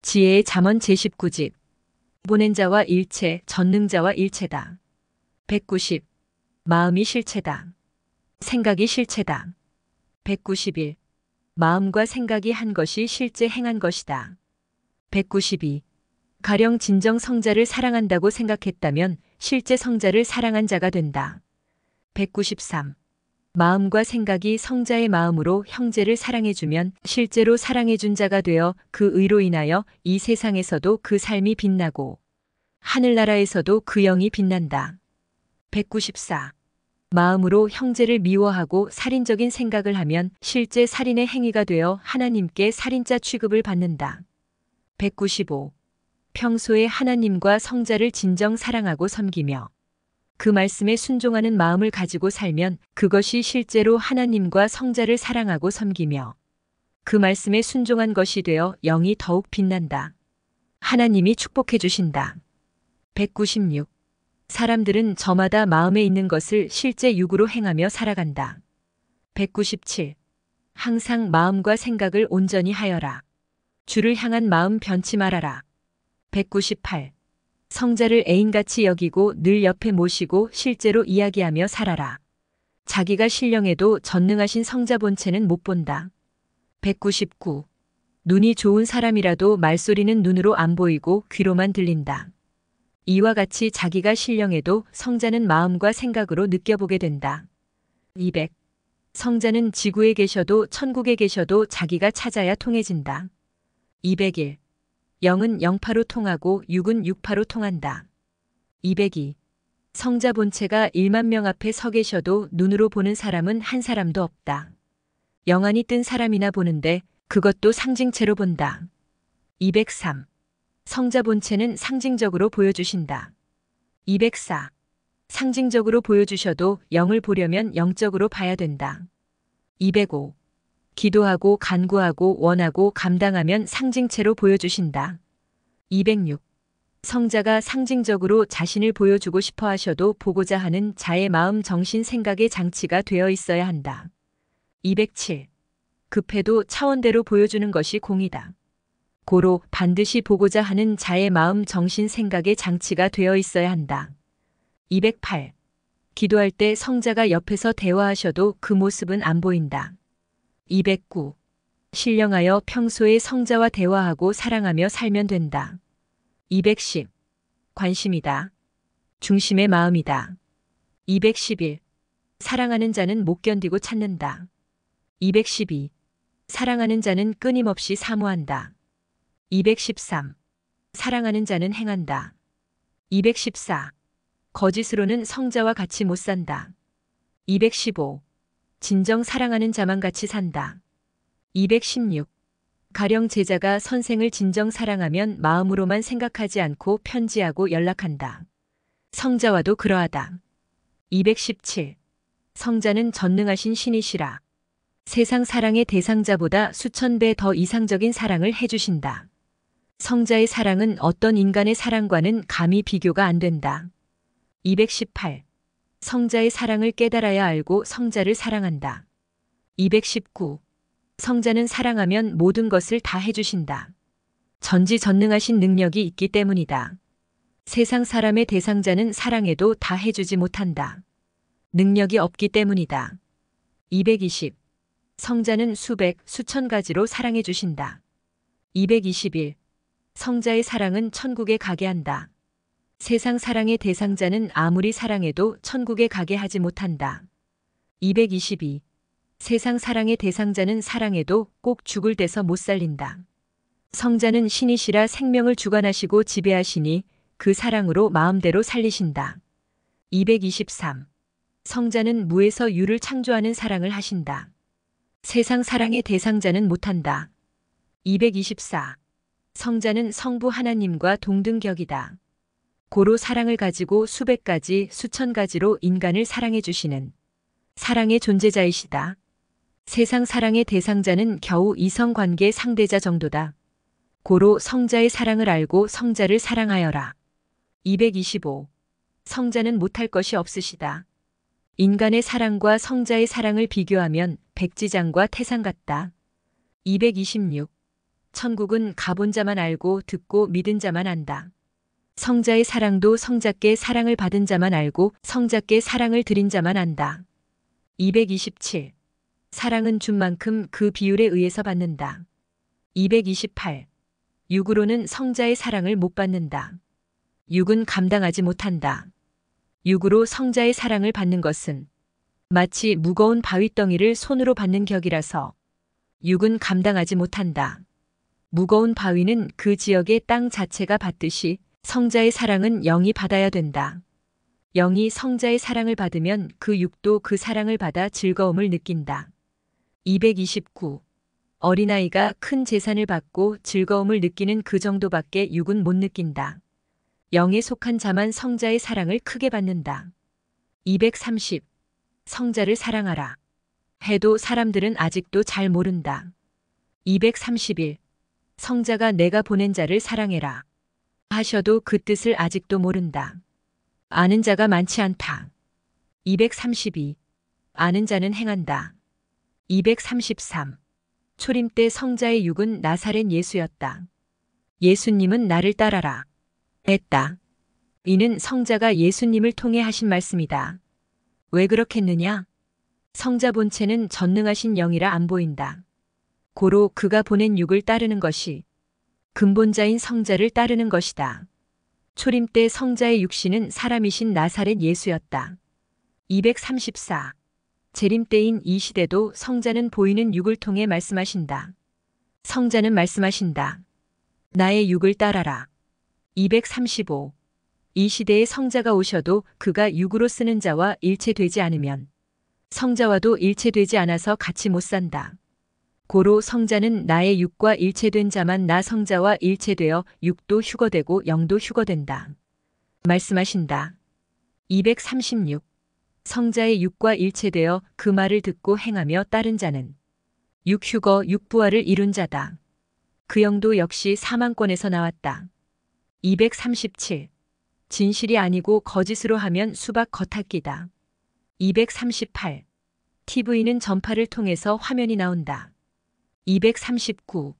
지혜의 잠언 제19집. 보낸 자와 일체, 전능자와 일체다. 190. 마음이 실체다. 생각이 실체다. 191. 마음과 생각이 한 것이 실제 행한 것이다. 192. 가령 진정 성자를 사랑한다고 생각했다면 실제 성자를 사랑한 자가 된다. 193. 마음과 생각이 성자의 마음으로 형제를 사랑해주면 실제로 사랑해준 자가 되어 그 의로 인하여 이 세상에서도 그 삶이 빛나고 하늘나라에서도 그 영이 빛난다. 194. 마음으로 형제를 미워하고 살인적인 생각을 하면 실제 살인의 행위가 되어 하나님께 살인자 취급을 받는다. 195. 평소에 하나님과 성자를 진정 사랑하고 섬기며 그 말씀에 순종하는 마음을 가지고 살면 그것이 실제로 하나님과 성자를 사랑하고 섬기며 그 말씀에 순종한 것이 되어 영이 더욱 빛난다. 하나님이 축복해 주신다. 196. 사람들은 저마다 마음에 있는 것을 실제 육으로 행하며 살아간다. 197. 항상 마음과 생각을 온전히 하여라. 주를 향한 마음 변치 말아라. 198. 성자를 애인같이 여기고 늘 옆에 모시고 실제로 이야기하며 살아라. 자기가 신령해도 전능하신 성자 본체는 못 본다. 199. 눈이 좋은 사람이라도 말소리는 눈으로 안 보이고 귀로만 들린다. 이와 같이 자기가 신령해도 성자는 마음과 생각으로 느껴보게 된다. 200. 성자는 지구에 계셔도 천국에 계셔도 자기가 찾아야 통해진다. 201. 영은 영파로 통하고 육은 육파로 통한다. 202. 성자 본체가 1만 명 앞에 서 계셔도 눈으로 보는 사람은 한 사람도 없다. 영안이 뜬 사람이나 보는데 그것도 상징체로 본다. 203. 성자 본체는 상징적으로 보여주신다. 204. 상징적으로 보여주셔도 영을 보려면 영적으로 봐야 된다. 205. 기도하고 간구하고 원하고 감당하면 상징체로 보여주신다. 206. 성자가 상징적으로 자신을 보여주고 싶어 하셔도 보고자 하는 자의 마음 정신 생각의 장치가 되어 있어야 한다. 207. 급해도 차원대로 보여주는 것이 공이다. 고로 반드시 보고자 하는 자의 마음 정신 생각의 장치가 되어 있어야 한다. 208. 기도할 때 성자가 옆에서 대화하셔도 그 모습은 안 보인다. 209. 신령하여 평소에 성자와 대화하고 사랑하며 살면 된다. 210. 관심이다. 중심의 마음이다. 211. 사랑하는 자는 못 견디고 찾는다. 212. 사랑하는 자는 끊임없이 사모한다. 213. 사랑하는 자는 행한다. 214. 거짓으로는 성자와 같이 못 산다. 215. 진정 사랑하는 자만 같이 산다. 216. 가령 제자가 선생을 진정 사랑하면 마음으로만 생각하지 않고 편지하고 연락한다. 성자와도 그러하다. 217. 성자는 전능하신 신이시라. 세상 사랑의 대상자보다 수천 배 더 이상적인 사랑을 해주신다. 성자의 사랑은 어떤 인간의 사랑과는 감히 비교가 안 된다. 218. 성자의 사랑을 깨달아야 알고 성자를 사랑한다. 219. 성자는 사랑하면 모든 것을 다 해주신다. 전지전능하신 능력이 있기 때문이다. 세상 사람의 대상자는 사랑해도 다 해주지 못한다. 능력이 없기 때문이다. 220. 성자는 수백, 수천 가지로 사랑해 주신다. 221. 성자의 사랑은 천국에 가게 한다. 세상 사랑의 대상자는 아무리 사랑해도 천국에 가게 하지 못한다. 222. 세상 사랑의 대상자는 사랑해도 꼭 죽을 데서 못 살린다. 성자는 신이시라 생명을 주관하시고 지배하시니 그 사랑으로 마음대로 살리신다. 223. 성자는 무에서 유를 창조하는 사랑을 하신다. 세상 사랑의 대상자는 못한다. 224. 성자는 성부 하나님과 동등격이다. 고로 사랑을 가지고 수백 가지, 수천 가지로 인간을 사랑해 주시는 사랑의 존재자이시다. 세상 사랑의 대상자는 겨우 이성관계 상대자 정도다. 고로 성자의 사랑을 알고 성자를 사랑하여라. 225. 성자는 못할 것이 없으시다. 인간의 사랑과 성자의 사랑을 비교하면 백지장과 태산 같다. 226. 천국은 가본 자만 알고 듣고 믿은 자만 안다. 성자의 사랑도 성자께 사랑을 받은 자만 알고 성자께 사랑을 드린 자만 안다. 227. 사랑은 준 만큼 그 비율에 의해서 받는다. 228. 육으로는 성자의 사랑을 못 받는다. 육은 감당하지 못한다. 육으로 성자의 사랑을 받는 것은 마치 무거운 바위덩이를 손으로 받는 격이라서 육은 감당하지 못한다. 무거운 바위는 그 지역의 땅 자체가 받듯이 성자의 사랑은 영이 받아야 된다. 영이 성자의 사랑을 받으면 그 육도 그 사랑을 받아 즐거움을 느낀다. 229. 어린아이가 큰 재산을 받고 즐거움을 느끼는 그 정도밖에 육은 못 느낀다. 영에 속한 자만 성자의 사랑을 크게 받는다. 230. 성자를 사랑하라. 해도 사람들은 아직도 잘 모른다. 231. 성자가 내가 보낸 자를 사랑해라. 하셔도 그 뜻을 아직도 모른다. 아는 자가 많지 않다. 232. 아는 자는 행한다. 233. 초림 때 성자의 육은 나사렛 예수였다. 예수님은 나를 따라라 했다. 이는 성자가 예수님을 통해 하신 말씀이다. 왜 그렇겠느냐? 성자 본체는 전능하신 영이라 안 보인다. 고로 그가 보낸 육을 따르는 것이 근본자인 성자를 따르는 것이다. 초림 때 성자의 육신은 사람이신 나사렛 예수였다. 234. 재림 때인 이 시대도 성자는 보이는 육을 통해 말씀하신다. 성자는 말씀하신다. 나의 육을 따라라. 235. 이 시대에 성자가 오셔도 그가 육으로 쓰는 자와 일체되지 않으면 성자와도 일체되지 않아서 같이 못 산다. 고로 성자는 나의 육과 일체된 자만 나 성자와 일체되어 육도 휴거되고 영도 휴거된다. 말씀하신다. 236. 성자의 육과 일체되어 그 말을 듣고 행하며 따른 자는 육휴거 육부활을 이룬 자다. 그 영도 역시 사망권에서 나왔다. 237. 진실이 아니고 거짓으로 하면 수박 겉핥기다. 238. TV는 전파를 통해서 화면이 나온다. 239.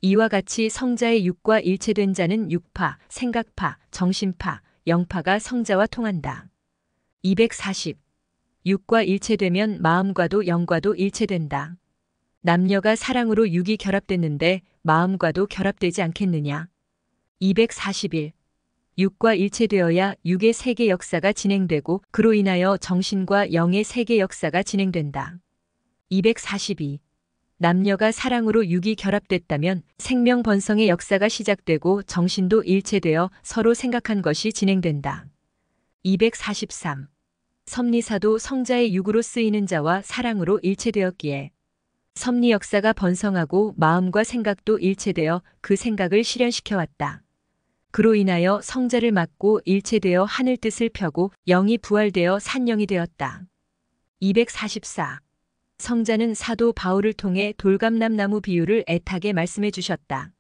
이와 같이 성자의 육과 일체된 자는 육파, 생각파, 정신파, 영파가 성자와 통한다. 240. 육과 일체되면 마음과도 영과도 일체된다. 남녀가 사랑으로 육이 결합됐는데 마음과도 결합되지 않겠느냐. 241. 육과 일체되어야 육의 세계 역사가 진행되고 그로 인하여 정신과 영의 세계 역사가 진행된다. 242. 남녀가 사랑으로 육이 결합됐다면 생명 번성의 역사가 시작되고 정신도 일체되어 서로 생각한 것이 진행된다. 243. 섭리사도 성자의 육으로 쓰이는 자와 사랑으로 일체되었기에 섭리 역사가 번성하고 마음과 생각도 일체되어 그 생각을 실현시켜왔다. 그로 인하여 성자를 맡고 일체되어 하늘 뜻을 펴고 영이 부활되어 산영이 되었다. 244. 성자는 사도 바울을 통해 돌감람나무 비유를 애타게 말씀해 주셨다.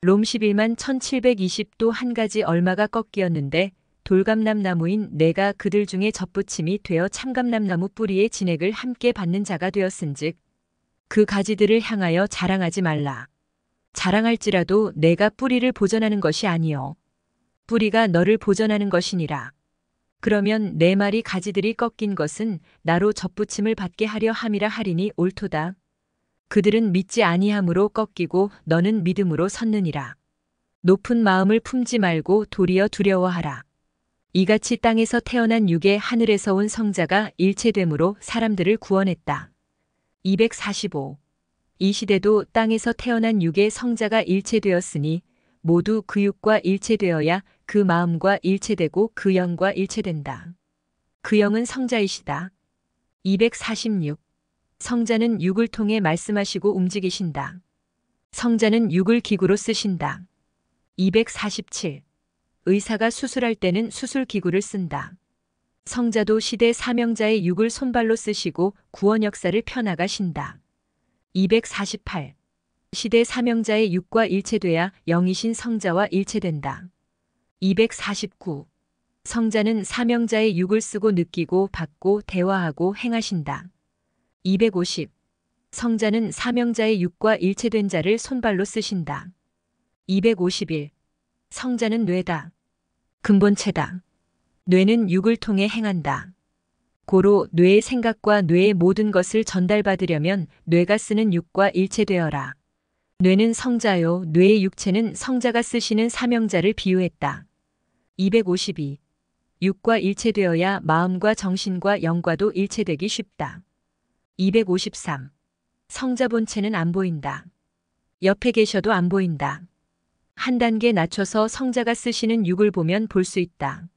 롬 11만 1720도 한 가지 얼마가 꺾이었는데 돌감람나무인 내가 그들 중에 접붙임이 되어 참감람나무 뿌리의 진액을 함께 받는 자가 되었은즉 그 가지들을 향하여 자랑하지 말라. 자랑할지라도 내가 뿌리를 보전하는 것이 아니요 뿌리가 너를 보전하는 것이니라. 그러면 내 말이 가지들이 꺾인 것은 나로 접붙임을 받게 하려 함이라 하리니 옳도다. 그들은 믿지 아니함으로 꺾이고 너는 믿음으로 섰느니라. 높은 마음을 품지 말고 도리어 두려워하라. 이같이 땅에서 태어난 육의 하늘에서 온 성자가 일체됨으로 사람들을 구원했다. 245. 이 시대도 땅에서 태어난 육의 성자가 일체되었으니 모두 그 육과 일체되어야 그 마음과 일체되고 그 영과 일체된다. 그 영은 성자이시다. 246. 성자는 육을 통해 말씀하시고 움직이신다. 성자는 육을 기구로 쓰신다. 247. 의사가 수술할 때는 수술기구를 쓴다. 성자도 시대 사명자의 육을 손발로 쓰시고 구원 역사를 펴나가신다. 248. 시대 사명자의 육과 일체돼야 영이신 성자와 일체된다. 249. 성자는 사명자의 육을 쓰고 느끼고 받고 대화하고 행하신다. 250. 성자는 사명자의 육과 일체된 자를 손발로 쓰신다. 251. 성자는 뇌다. 근본체다. 뇌는 육을 통해 행한다. 고로 뇌의 생각과 뇌의 모든 것을 전달받으려면 뇌가 쓰는 육과 일체되어라. 뇌는 성자요, 뇌의 육체는 성자가 쓰시는 사명자를 비유했다. 252. 육과 일체되어야 마음과 정신과 영과도 일체되기 쉽다. 253. 성자 본체는 안 보인다. 옆에 계셔도 안 보인다. 한 단계 낮춰서 성자가 쓰시는 육을 보면 볼 수 있다.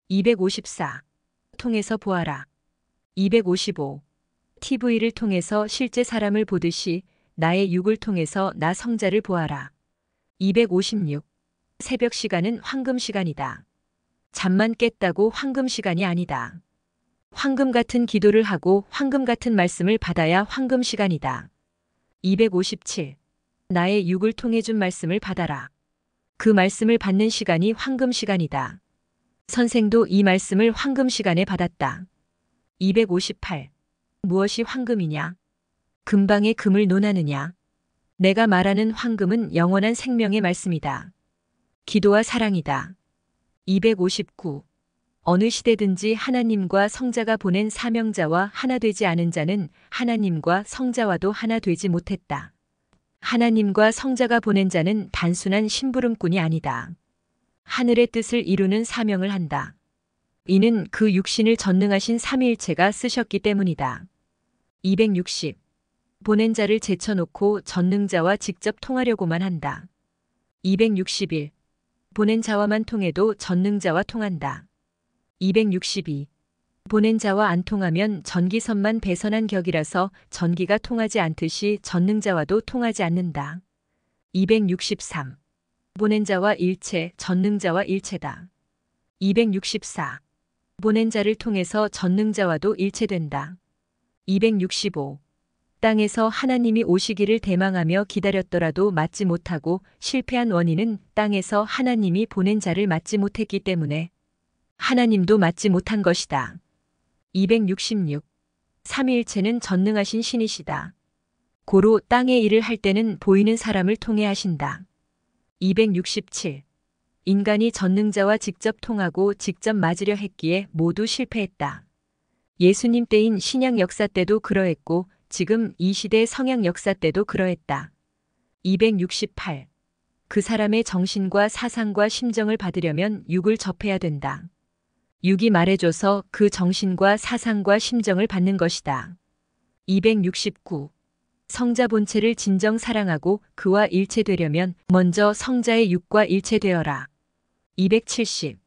254. 통해서 보아라. 255. TV를 통해서 실제 사람을 보듯이 나의 육을 통해서 나 성자를 보아라. 256. 새벽 시간은 황금 시간이다. 잠만 깼다고 황금 시간이 아니다. 황금 같은 기도를 하고 황금 같은 말씀을 받아야 황금 시간이다. 257. 나의 육을 통해 준 말씀을 받아라. 그 말씀을 받는 시간이 황금 시간이다. 선생도 이 말씀을 황금 시간에 받았다. 258. 무엇이 황금이냐? 금방의 금을 논하느냐? 내가 말하는 황금은 영원한 생명의 말씀이다. 기도와 사랑이다. 259. 어느 시대든지 하나님과 성자가 보낸 사명자와 하나 되지 않은 자는 하나님과 성자와도 하나 되지 못했다. 하나님과 성자가 보낸 자는 단순한 심부름꾼이 아니다. 하늘의 뜻을 이루는 사명을 한다. 이는 그 육신을 전능하신 삼위일체가 쓰셨기 때문이다. 260. 보낸 자를 제쳐놓고 전능자와 직접 통하려고만 한다. 261. 보낸 자와만 통해도 전능자와 통한다. 262. 보낸 자와 안 통하면 전기선만 배선한 격이라서 전기가 통하지 않듯이 전능자와도 통하지 않는다. 263. 보낸 자와 일체, 전능자와 일체다. 264. 보낸 자를 통해서 전능자와도 일체된다. 265. 땅에서 하나님이 오시기를 대망하며 기다렸더라도 맞지 못하고 실패한 원인은 땅에서 하나님이 보낸 자를 맞지 못했기 때문에 하나님도 맞지 못한 것이다. 266. 삼위일체는 전능하신 신이시다. 고로 땅의 일을 할 때는 보이는 사람을 통해 하신다. 267. 인간이 전능자와 직접 통하고 직접 맞으려 했기에 모두 실패했다. 예수님 때인 신약 역사 때도 그러했고 지금 이 시대 성약 역사 때도 그러했다. 268. 그 사람의 정신과 사상과 심정을 받으려면 육을 접해야 된다. 육이 말해줘서 그 정신과 사상과 심정을 받는 것이다. 269. 성자 본체를 진정 사랑하고 그와 일체되려면 먼저 성자의 육과 일체되어라. 270.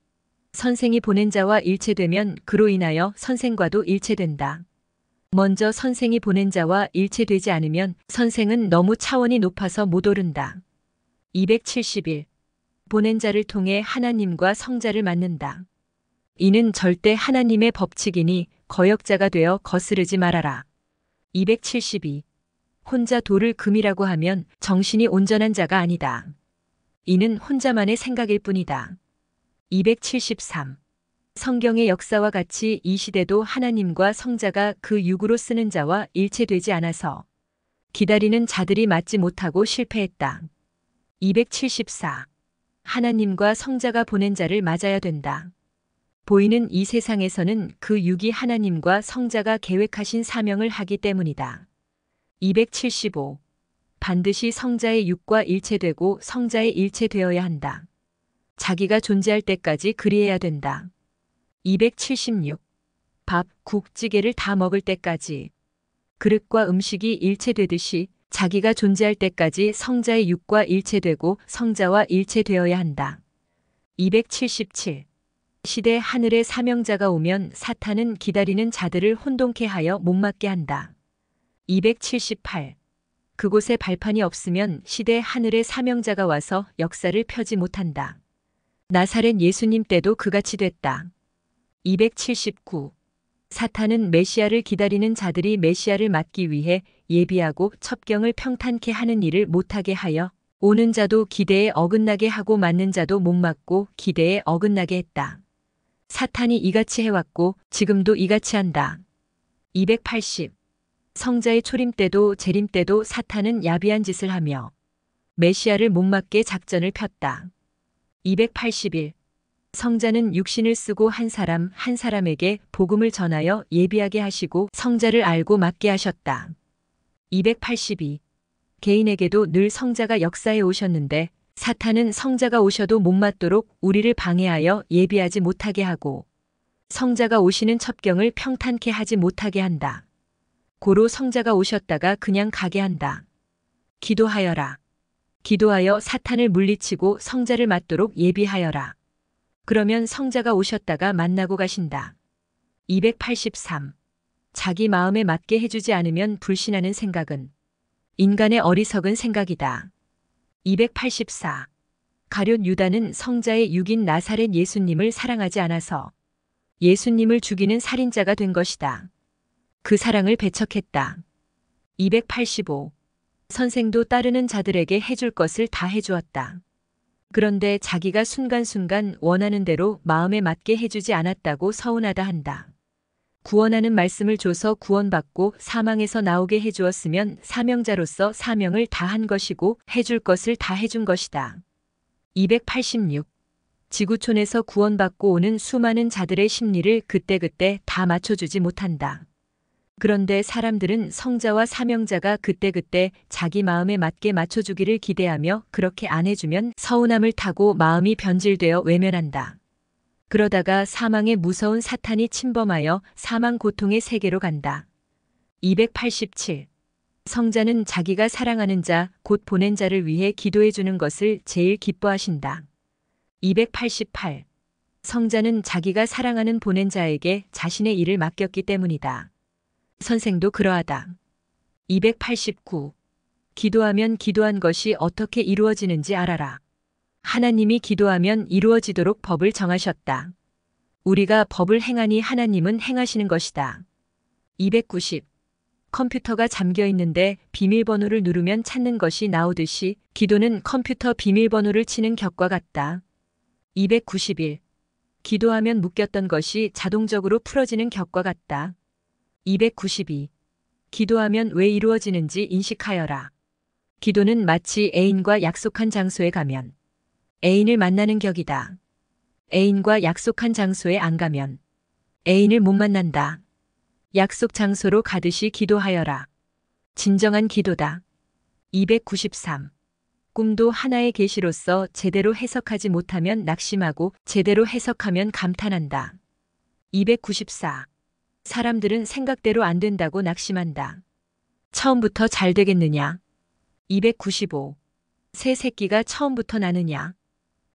선생이 보낸 자와 일체되면 그로 인하여 선생과도 일체된다. 먼저 선생이 보낸 자와 일체되지 않으면 선생은 너무 차원이 높아서 못 오른다. 271. 보낸 자를 통해 하나님과 성자를 만난다. 이는 절대 하나님의 법칙이니 거역자가 되어 거스르지 말아라. 272. 혼자 돌을 금이라고 하면 정신이 온전한 자가 아니다. 이는 혼자만의 생각일 뿐이다. 273. 성경의 역사와 같이 이 시대도 하나님과 성자가 그 육으로 쓰는 자와 일체되지 않아서 기다리는 자들이 맞지 못하고 실패했다. 274. 하나님과 성자가 보낸 자를 맞아야 된다. 보이는 이 세상에서는 그 육이 하나님과 성자가 계획하신 사명을 하기 때문이다. 275. 반드시 성자의 육과 일체되고 성자의 일체되어야 한다. 자기가 존재할 때까지 그리해야 된다. 276. 밥, 국, 찌개를 다 먹을 때까지 그릇과 음식이 일체되듯이 자기가 존재할 때까지 성자의 육과 일체되고 성자와 일체되어야 한다. 277. 시대 하늘의 사명자가 오면 사탄은 기다리는 자들을 혼동케 하여 목맞게 한다. 278. 그곳에 발판이 없으면 시대 하늘의 사명자가 와서 역사를 펴지 못한다. 나사렛 예수님 때도 그같이 됐다. 279. 사탄은 메시아를 기다리는 자들이 메시아를 맞기 위해 예비하고 첩경을 평탄케 하는 일을 못하게 하여 오는 자도 기대에 어긋나게 하고 맞는 자도 목맞고 기대에 어긋나게 했다. 사탄이 이같이 해왔고 지금도 이같이 한다. 280. 성자의 초림 때도 재림 때도 사탄은 야비한 짓을 하며 메시아를 못맞게 작전을 폈다. 281. 성자는 육신을 쓰고 한 사람 한 사람에게 복음을 전하여 예비하게 하시고 성자를 알고 맡게 하셨다. 282. 개인에게도 늘 성자가 역사해 오셨는데 사탄은 성자가 오셔도 못맞도록 우리를 방해하여 예비하지 못하게 하고 성자가 오시는 첩경을 평탄케 하지 못하게 한다. 고로 성자가 오셨다가 그냥 가게 한다. 기도하여라. 기도하여 사탄을 물리치고 성자를 맞도록 예비하여라. 그러면 성자가 오셨다가 만나고 가신다. 283. 자기 마음에 맞게 해주지 않으면 불신하는 생각은 인간의 어리석은 생각이다. 284. 가룟 유다는 성자의 육인 나사렛 예수님을 사랑하지 않아서 예수님을 죽이는 살인자가 된 것이다. 그 사랑을 배척했다. 285. 선생도 따르는 자들에게 해줄 것을 다 해주었다. 그런데 자기가 순간순간 원하는 대로 마음에 맞게 해주지 않았다고 서운하다 한다. 구원하는 말씀을 줘서 구원받고 사망에서 나오게 해주었으면 사명자로서 사명을 다한 것이고 해줄 것을 다 해준 것이다. 286. 지구촌에서 구원받고 오는 수많은 자들의 심리를 그때그때 다 맞춰주지 못한다. 그런데 사람들은 성자와 사명자가 그때그때 자기 마음에 맞게 맞춰주기를 기대하며 그렇게 안 해주면 서운함을 타고 마음이 변질되어 외면한다. 그러다가 사망의 무서운 사탄이 침범하여 사망 고통의 세계로 간다. 287. 성자는 자기가 사랑하는 자, 곧 보낸 자를 위해 기도해 주는 것을 제일 기뻐하신다. 288. 성자는 자기가 사랑하는 보낸 자에게 자신의 일을 맡겼기 때문이다. 선생도 그러하다. 289. 기도하면 기도한 것이 어떻게 이루어지는지 알아라. 하나님이 기도하면 이루어지도록 법을 정하셨다. 우리가 법을 행하니 하나님은 행하시는 것이다. 290. 컴퓨터가 잠겨 있는데 비밀번호를 누르면 찾는 것이 나오듯이 기도는 컴퓨터 비밀번호를 치는 격과 같다. 291. 기도하면 묶였던 것이 자동적으로 풀어지는 격과 같다. 292. 기도하면 왜 이루어지는지 인식하여라. 기도는 마치 애인과 약속한 장소에 가면 애인을 만나는 격이다. 애인과 약속한 장소에 안 가면 애인을 못 만난다. 약속 장소로 가듯이 기도하여라. 진정한 기도다. 293. 꿈도 하나의 계시로서 제대로 해석하지 못하면 낙심하고 제대로 해석하면 감탄한다. 294. 사람들은 생각대로 안 된다고 낙심한다. 처음부터 잘 되겠느냐? 295. 새 새끼가 처음부터 나느냐?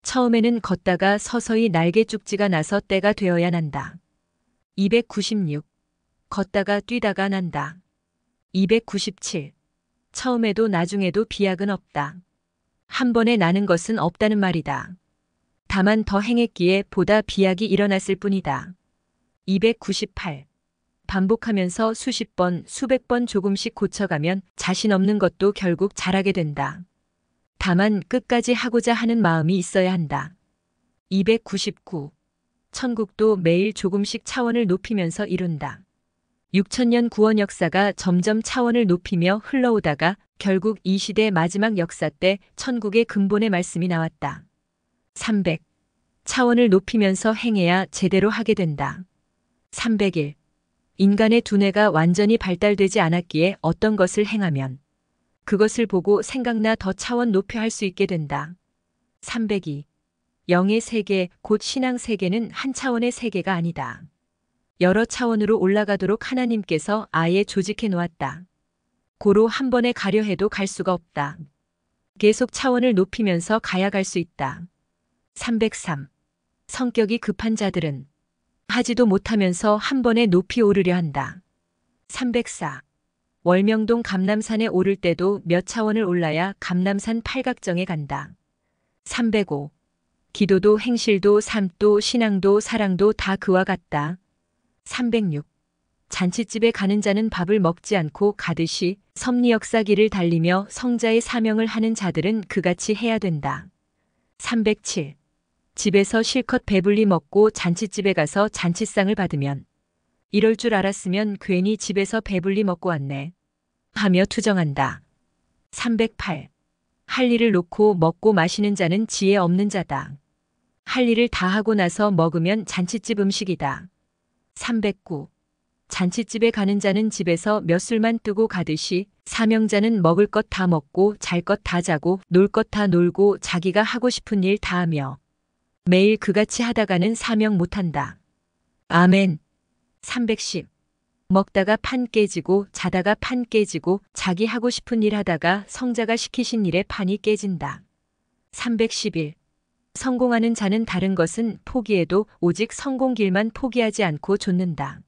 처음에는 걷다가 서서히 날개 쭉지가 나서 때가 되어야 난다. 296. 걷다가 뛰다가 난다. 297. 처음에도 나중에도 비약은 없다. 한 번에 나는 것은 없다는 말이다. 다만 더 행했기에 보다 비약이 일어났을 뿐이다. 298. 반복하면서 수십 번, 수백 번 조금씩 고쳐가면 자신 없는 것도 결국 잘하게 된다. 다만 끝까지 하고자 하는 마음이 있어야 한다. 299. 천국도 매일 조금씩 차원을 높이면서 이룬다. 6000년 구원 역사가 점점 차원을 높이며 흘러오다가 결국 이 시대 마지막 역사 때 천국의 근본의 말씀이 나왔다. 300. 차원을 높이면서 행해야 제대로 하게 된다. 301. 인간의 두뇌가 완전히 발달되지 않았기에 어떤 것을 행하면 그것을 보고 생각나 더 차원 높여 할 수 있게 된다. 302. 영의 세계, 곧 신앙 세계는 한 차원의 세계가 아니다. 여러 차원으로 올라가도록 하나님께서 아예 조직해 놓았다. 고로 한 번에 가려 해도 갈 수가 없다. 계속 차원을 높이면서 가야 갈 수 있다. 303. 성격이 급한 자들은 하지도 못하면서 한 번에 높이 오르려 한다. 304. 월명동 감남산에 오를 때도 몇 차원을 올라야 감남산 팔각정에 간다. 305. 기도도 행실도 삶도 신앙도 사랑도 다 그와 같다. 306. 잔치집에 가는 자는 밥을 먹지 않고 가듯이 섭리 역사기를 달리며 성자의 사명을 하는 자들은 그같이 해야 된다. 307. 집에서 실컷 배불리 먹고 잔치집에 가서 잔치상을 받으면 이럴 줄 알았으면 괜히 집에서 배불리 먹고 왔네. 하며 투정한다. 308. 할 일을 놓고 먹고 마시는 자는 지혜 없는 자다. 할 일을 다 하고 나서 먹으면 잔칫집 음식이다. 309. 잔칫집에 가는 자는 집에서 몇 술만 뜨고 가듯이 사명자는 먹을 것 다 먹고 잘 것 다 자고 놀 것 다 놀고 자기가 하고 싶은 일 다 하며 매일 그같이 하다가는 사명 못한다. 아멘. 310. 먹다가 판 깨지고 자다가 판 깨지고 자기 하고 싶은 일 하다가 성자가 시키신 일에 판이 깨진다. 311. 성공하는 자는 다른 것은 포기해도 오직 성공길만 포기하지 않고 좇는다.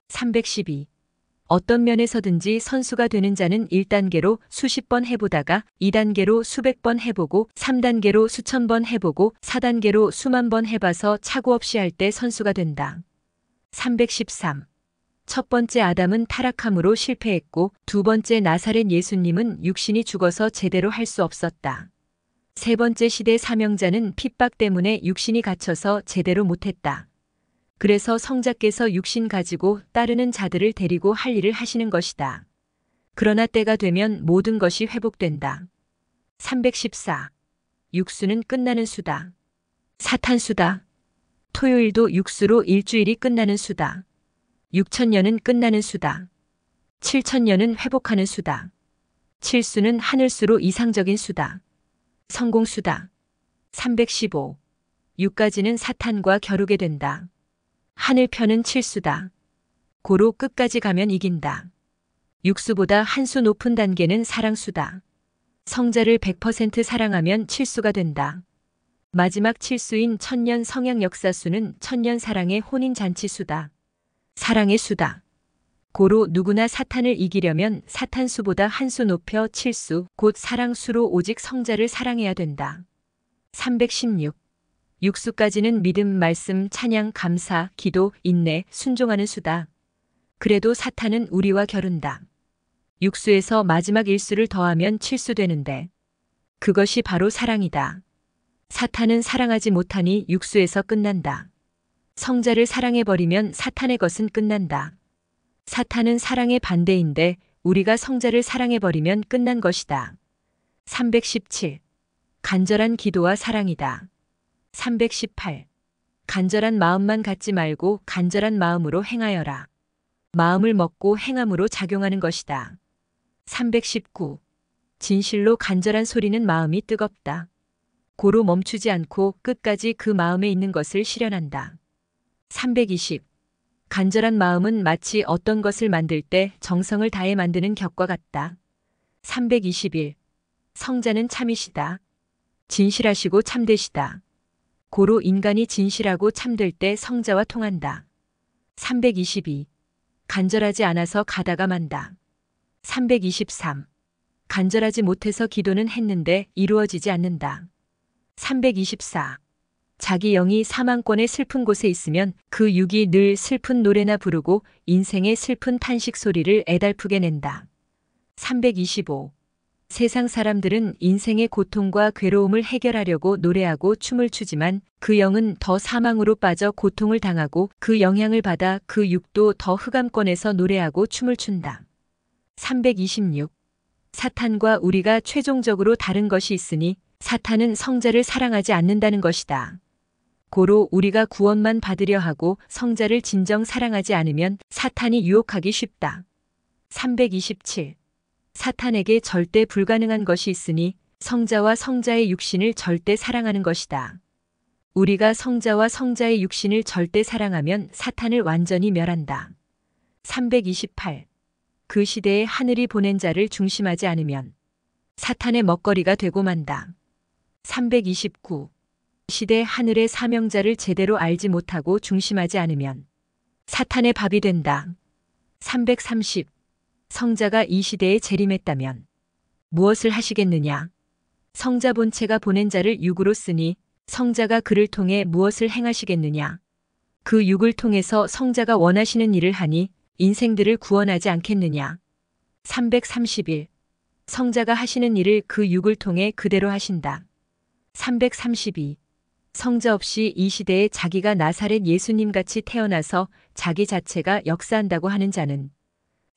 312. 어떤 면에서든지 선수가 되는 자는 1단계로 수십 번 해보다가 2단계로 수백 번 해보고 3단계로 수천 번 해보고 4단계로 수만 번 해봐서 착오 없이 할 때 선수가 된다. 313. 첫 번째 아담은 타락함으로 실패했고 두 번째 나사렛 예수님은 육신이 죽어서 제대로 할 수 없었다. 세 번째 시대 사명자는 핍박 때문에 육신이 갇혀서 제대로 못했다. 그래서 성자께서 육신 가지고 따르는 자들을 데리고 할 일을 하시는 것이다. 그러나 때가 되면 모든 것이 회복된다. 314. 육수는 끝나는 수다. 사탄수다. 토요일도 육수로 일주일이 끝나는 수다. 6천년은 끝나는 수다. 7천년은 회복하는 수다. 칠수는 하늘수로 이상적인 수다. 성공수다. 315. 6까지는 사탄과 겨루게 된다. 하늘편은 칠수다. 고로 끝까지 가면 이긴다. 육수보다 한 수 높은 단계는 사랑수다. 성자를 100% 사랑하면 칠수가 된다. 마지막 칠수인 천년 성약 역사수는 천년 사랑의 혼인잔치수다. 사랑의 수다. 고로 누구나 사탄을 이기려면 사탄수보다 한 수 높여 칠수 곧 사랑수로 오직 성자를 사랑해야 된다. 316. 육수까지는 믿음, 말씀, 찬양, 감사, 기도, 인내, 순종하는 수다. 그래도 사탄은 우리와 겨룬다. 육수에서 마지막 일수를 더하면 칠수 되는데 그것이 바로 사랑이다. 사탄은 사랑하지 못하니 육수에서 끝난다. 성자를 사랑해버리면 사탄의 것은 끝난다. 사탄은 사랑의 반대인데 우리가 성자를 사랑해버리면 끝난 것이다. 317. 간절한 기도와 사랑이다. 318. 간절한 마음만 갖지 말고 간절한 마음으로 행하여라. 마음을 먹고 행함으로 작용하는 것이다. 319. 진실로 간절한 소리는 마음이 뜨겁다. 고로 멈추지 않고 끝까지 그 마음에 있는 것을 실현한다. 320. 간절한 마음은 마치 어떤 것을 만들 때 정성을 다해 만드는 격과 같다. 321. 성자는 참이시다. 진실하시고 참되시다. 고로 인간이 진실하고 참될 때 성자와 통한다. 322. 간절하지 않아서 가다가 만다. 323. 간절하지 못해서 기도는 했는데 이루어지지 않는다. 324. 자기 영이 사망권의 슬픈 곳에 있으면 그 육이 늘 슬픈 노래나 부르고 인생의 슬픈 탄식 소리를 애달프게 낸다. 325. 세상 사람들은 인생의 고통과 괴로움을 해결하려고 노래하고 춤을 추지만 그 영은 더 사망으로 빠져 고통을 당하고 그 영향을 받아 그 육도 더 흑암권에서 노래하고 춤을 춘다. 326. 사탄과 우리가 최종적으로 다른 것이 있으니 사탄은 성자를 사랑하지 않는다는 것이다. 고로 우리가 구원만 받으려 하고 성자를 진정 사랑하지 않으면 사탄이 유혹하기 쉽다. 327. 사탄에게 절대 불가능한 것이 있으니 성자와 성자의 육신을 절대 사랑하는 것이다. 우리가 성자와 성자의 육신을 절대 사랑하면 사탄을 완전히 멸한다. 328. 그 시대에 하늘이 보낸 자를 중심하지 않으면 사탄의 먹거리가 되고 만다. 329. 시대 하늘의 사명자를 제대로 알지 못하고 중심하지 않으면 사탄의 밥이 된다. 330. 성자가 이 시대에 재림했다면 무엇을 하시겠느냐? 성자 본체가 보낸 자를 육으로 쓰니 성자가 그를 통해 무엇을 행하시겠느냐? 그 육을 통해서 성자가 원하시는 일을 하니 인생들을 구원하지 않겠느냐? 331. 성자가 하시는 일을 그 육을 통해 그대로 하신다. 332. 성자 없이 이 시대에 자기가 나사렛 예수님같이 태어나서 자기 자체가 역사한다고 하는 자는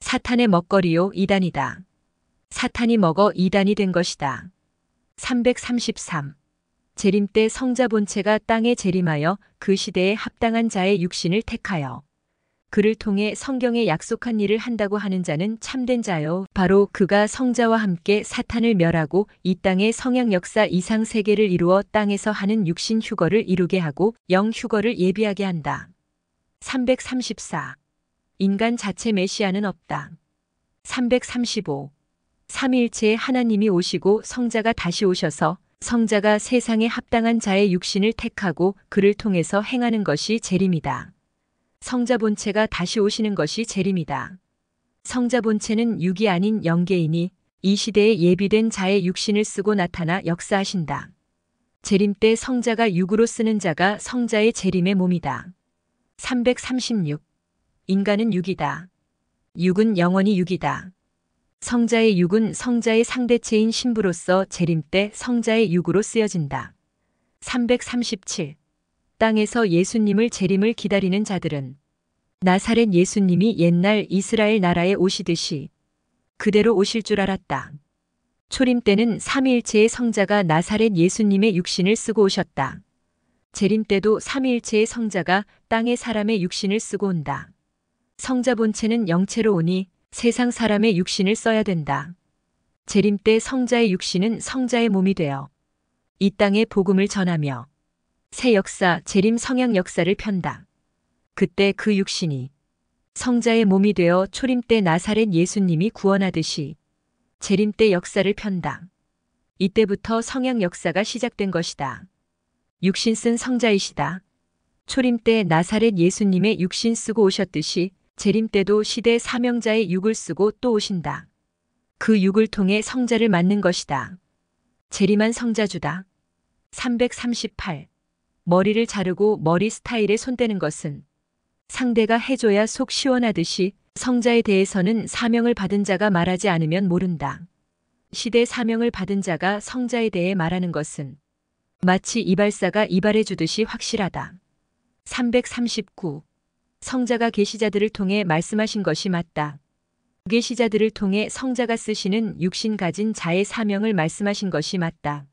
사탄의 먹거리요 이단이다. 사탄이 먹어 이단이 된 것이다. 333. 재림 때 성자 본체가 땅에 재림하여 그 시대에 합당한 자의 육신을 택하여 그를 통해 성경에 약속한 일을 한다고 하는 자는 참된 자요. 바로 그가 성자와 함께 사탄을 멸하고 이 땅의 성약 역사 이상 세계를 이루어 땅에서 하는 육신 휴거를 이루게 하고 영 휴거를 예비하게 한다. 334. 인간 자체 메시아는 없다. 335. 삼위일체의 하나님이 오시고 성자가 다시 오셔서 성자가 세상에 합당한 자의 육신을 택하고 그를 통해서 행하는 것이 재림이다. 성자 본체가 다시 오시는 것이 재림이다. 성자 본체는 육이 아닌 영계이니 이 시대에 예비된 자의 육신을 쓰고 나타나 역사하신다. 재림 때 성자가 육으로 쓰는 자가 성자의 재림의 몸이다. 336. 인간은 육이다. 육은 영원히 육이다. 성자의 육은 성자의 상대체인 신부로서 재림 때 성자의 육으로 쓰여진다. 337. 땅에서 예수님을 재림을 기다리는 자들은 나사렛 예수님이 옛날 이스라엘 나라에 오시듯이 그대로 오실 줄 알았다. 초림 때는 삼위일체의 성자가 나사렛 예수님의 육신을 쓰고 오셨다. 재림 때도 삼위일체의 성자가 땅의 사람의 육신을 쓰고 온다. 성자 본체는 영체로 오니 세상 사람의 육신을 써야 된다. 재림 때 성자의 육신은 성자의 몸이 되어 이 땅에 복음을 전하며 새 역사, 재림 성약 역사를 편다. 그때 그 육신이 성자의 몸이 되어 초림 때 나사렛 예수님이 구원하듯이 재림 때 역사를 편다. 이때부터 성약 역사가 시작된 것이다. 육신 쓴 성자이시다. 초림 때 나사렛 예수님의 육신 쓰고 오셨듯이 재림 때도 시대 사명자의 육을 쓰고 또 오신다. 그 육을 통해 성자를 맞는 것이다. 재림한 성자주다. 338. 머리를 자르고 머리 스타일에 손대는 것은 상대가 해줘야 속 시원하듯이 성자에 대해서는 사명을 받은 자가 말하지 않으면 모른다. 시대 사명을 받은 자가 성자에 대해 말하는 것은 마치 이발사가 이발해 주듯이 확실하다. 339. 성자가 계시자들을 통해 말씀하신 것이 맞다. 계시자들을 통해 성자가 쓰시는 육신 가진 자의 사명을 말씀하신 것이 맞다.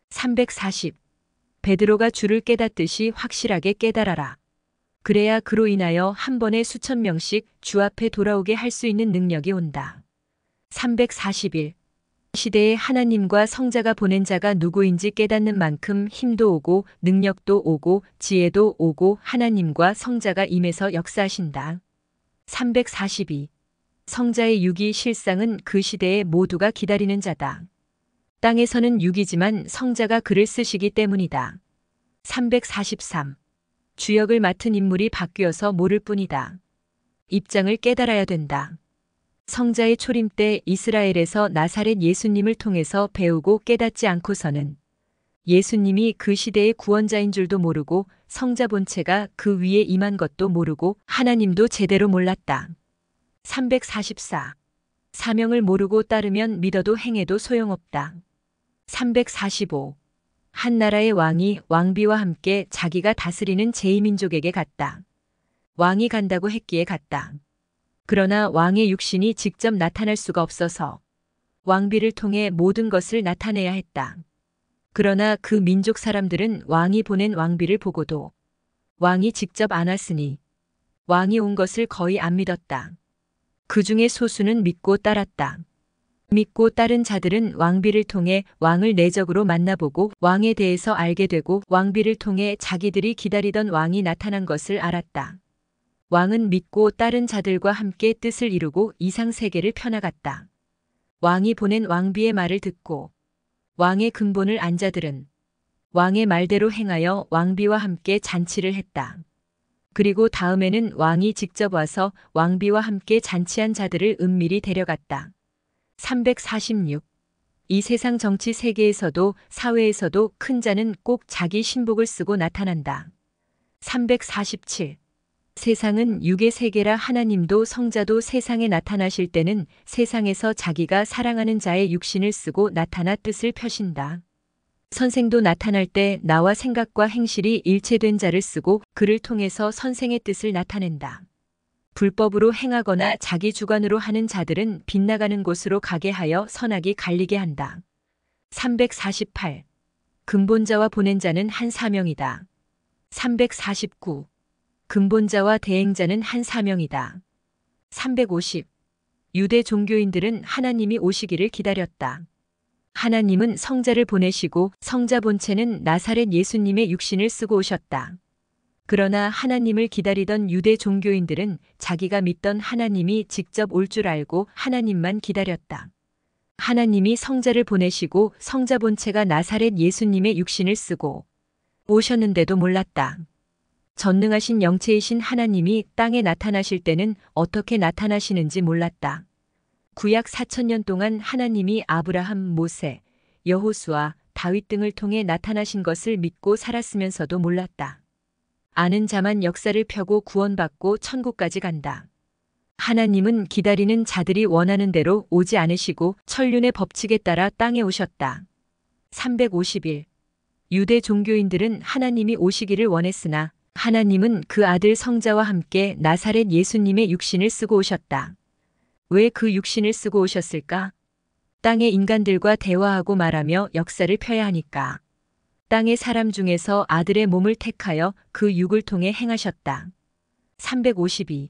340. 베드로가 주를 깨닫듯이 확실하게 깨달아라. 그래야 그로 인하여 한 번에 수천 명씩 주 앞에 돌아오게 할 수 있는 능력이 온다. 341. 시대에 하나님과 성자가 보낸 자가 누구인지 깨닫는 만큼 힘도 오고 능력도 오고 지혜도 오고 하나님과 성자가 임해서 역사하신다. 342. 성자의 육이 실상은 그 시대에 모두가 기다리는 자다. 땅에서는 육이지만 성자가 그를 쓰시기 때문이다. 343. 주역을 맡은 인물이 바뀌어서 모를 뿐이다. 입장을 깨달아야 된다. 성자의 초림 때 이스라엘에서 나사렛 예수님을 통해서 배우고 깨닫지 않고서는 예수님이 그 시대의 구원자인 줄도 모르고 성자 본체가 그 위에 임한 것도 모르고 하나님도 제대로 몰랐다. 344. 사명을 모르고 따르면 믿어도 행해도 소용없다. 345. 한 나라의 왕이 왕비와 함께 자기가 다스리는 제2민족에게 갔다. 왕이 간다고 했기에 갔다. 그러나 왕의 육신이 직접 나타날 수가 없어서 왕비를 통해 모든 것을 나타내야 했다. 그러나 그 민족 사람들은 왕이 보낸 왕비를 보고도 왕이 직접 안 왔으니 왕이 온 것을 거의 안 믿었다. 그 중에 소수는 믿고 따랐다. 믿고 따른 자들은 왕비를 통해 왕을 내적으로 만나보고 왕에 대해서 알게 되고 왕비를 통해 자기들이 기다리던 왕이 나타난 것을 알았다. 왕은 믿고 따른 자들과 함께 뜻을 이루고 이상 세계를 펴나갔다. 왕이 보낸 왕비의 말을 듣고 왕의 근본을 안 자들은 왕의 말대로 행하여 왕비와 함께 잔치를 했다. 그리고 다음에는 왕이 직접 와서 왕비와 함께 잔치한 자들을 은밀히 데려갔다. 346. 이 세상 정치 세계에서도 사회에서도 큰 자는 꼭 자기 신복을 쓰고 나타난다. 347. 세상은 육의 세계라 하나님도 성자도 세상에 나타나실 때는 세상에서 자기가 사랑하는 자의 육신을 쓰고 나타나 뜻을 펴신다. 선생도 나타날 때 나와 생각과 행실이 일체된 자를 쓰고 그를 통해서 선생의 뜻을 나타낸다. 불법으로 행하거나 자기 주관으로 하는 자들은 빗나가는 곳으로 가게 하여 선악이 갈리게 한다. 348. 근본자와 보낸 자는 한 사명이다. 349. 근본자와 대행자는 한 사명이다. 350. 유대 종교인들은 하나님이 오시기를 기다렸다. 하나님은 성자를 보내시고 성자 본체는 나사렛 예수님의 육신을 쓰고 오셨다. 그러나 하나님을 기다리던 유대 종교인들은 자기가 믿던 하나님이 직접 올 줄 알고 하나님만 기다렸다. 하나님이 성자를 보내시고 성자 본체가 나사렛 예수님의 육신을 쓰고 오셨는데도 몰랐다. 전능하신 영체이신 하나님이 땅에 나타나실 때는 어떻게 나타나시는지 몰랐다. 구약 4000년 동안 하나님이 아브라함, 모세, 여호수아, 다윗 등을 통해 나타나신 것을 믿고 살았으면서도 몰랐다. 아는 자만 역사를 펴고 구원받고 천국까지 간다. 하나님은 기다리는 자들이 원하는 대로 오지 않으시고 천륜의 법칙에 따라 땅에 오셨다. 351. 유대 종교인들은 하나님이 오시기를 원했으나 하나님은 그 아들 성자와 함께 나사렛 예수님의 육신을 쓰고 오셨다. 왜 그 육신을 쓰고 오셨을까? 땅의 인간들과 대화하고 말하며 역사를 펴야 하니까. 땅의 사람 중에서 아들의 몸을 택하여 그 육을 통해 행하셨다. 352.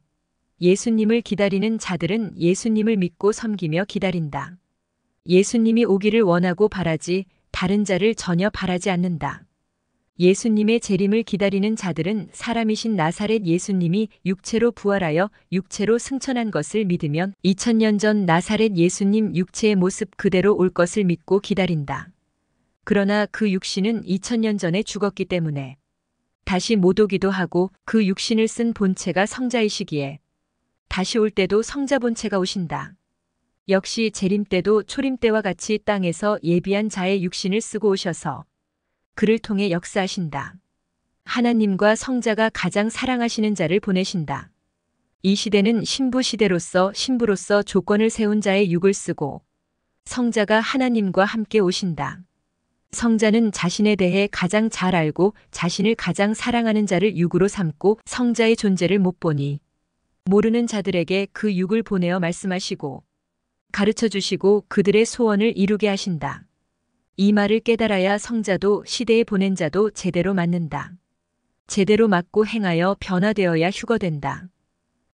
예수님을 기다리는 자들은 예수님을 믿고 섬기며 기다린다. 예수님이 오기를 원하고 바라지 다른 자를 전혀 바라지 않는다. 예수님의 재림을 기다리는 자들은 사람이신 나사렛 예수님이 육체로 부활하여 육체로 승천한 것을 믿으면 2000년 전 나사렛 예수님 육체의 모습 그대로 올 것을 믿고 기다린다. 그러나 그 육신은 2000년 전에 죽었기 때문에 다시 못 오기도 하고 그 육신을 쓴 본체가 성자이시기에 다시 올 때도 성자 본체가 오신다. 역시 재림 때도 초림 때와 같이 땅에서 예비한 자의 육신을 쓰고 오셔서 그를 통해 역사하신다. 하나님과 성자가 가장 사랑하시는 자를 보내신다. 이 시대는 신부 시대로서 신부로서 조건을 세운 자의 육을 쓰고 성자가 하나님과 함께 오신다. 성자는 자신에 대해 가장 잘 알고 자신을 가장 사랑하는 자를 육으로 삼고 성자의 존재를 못 보니 모르는 자들에게 그 육을 보내어 말씀하시고 가르쳐 주시고 그들의 소원을 이루게 하신다. 이 말을 깨달아야 성자도 시대에 보낸 자도 제대로 맞는다. 제대로 맞고 행하여 변화되어야 휴거된다.